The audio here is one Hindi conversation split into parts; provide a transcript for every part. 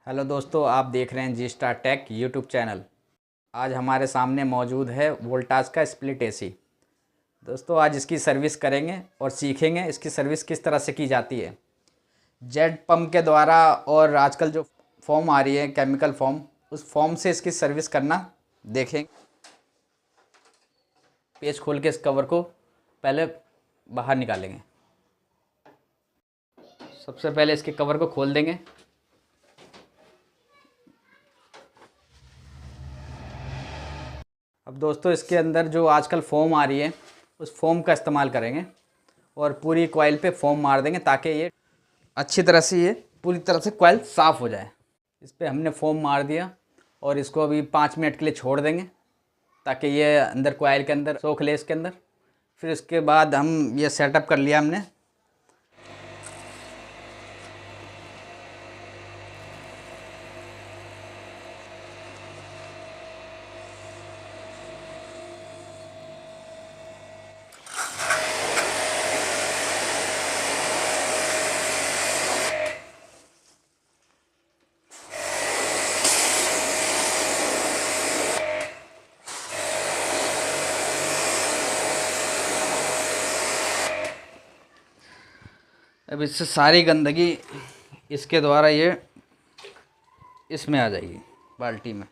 हेलो दोस्तों, आप देख रहे हैं जी स्टार टेक यूट्यूब चैनल। आज हमारे सामने मौजूद है वोल्टास का स्प्लिट एसी। दोस्तों आज इसकी सर्विस करेंगे और सीखेंगे इसकी सर्विस किस तरह से की जाती है जेट पंप के द्वारा। और आजकल जो फॉर्म आ रही है केमिकल फॉर्म, उस फॉर्म से इसकी सर्विस करना देखेंगे। पेज खोल के इस कवर को पहले बाहर निकालेंगे। सबसे पहले इसके कवर को खोल देंगे। अब दोस्तों इसके अंदर जो आजकल फ़ोम आ रही है उस फ़ोम का इस्तेमाल करेंगे और पूरी कॉइल पे फ़ोम मार देंगे ताकि ये अच्छी तरह से ये पूरी तरह से कॉइल साफ़ हो जाए। इस पर हमने फ़ोम मार दिया और इसको अभी 5 मिनट के लिए छोड़ देंगे ताकि ये अंदर कॉइल के अंदर सोख ले इसके अंदर। फिर इसके बाद हम ये सेटअप कर लिया हमने। अब इससे सारी गंदगी इसके द्वारा ये इसमें आ जाएगी बाल्टी में।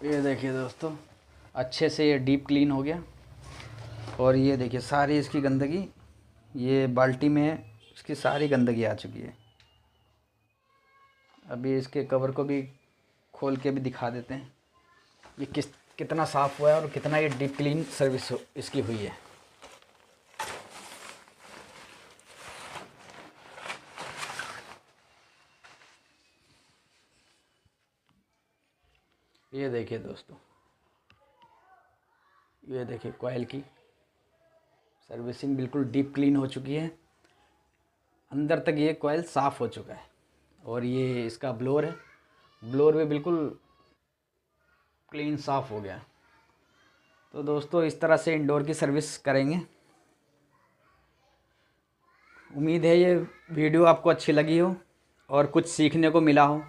ये देखिए दोस्तों, अच्छे से ये डीप क्लीन हो गया। और ये देखिए सारी इसकी गंदगी ये बाल्टी में है, इसकी सारी गंदगी आ चुकी है। अभी इसके कवर को भी खोल के भी दिखा देते हैं ये कितना साफ़ हुआ है और कितना ये डीप क्लीन सर्विस इसकी हुई है। ये देखिए दोस्तों, ये देखिए कॉइल की सर्विसिंग बिल्कुल डीप क्लीन हो चुकी है। अंदर तक ये कॉइल साफ़ हो चुका है। और ये इसका ब्लोअर है, ब्लोअर भी बिल्कुल क्लीन साफ़ हो गया। तो दोस्तों इस तरह से इंडोर की सर्विस करेंगे। उम्मीद है ये वीडियो आपको अच्छी लगी हो और कुछ सीखने को मिला हो।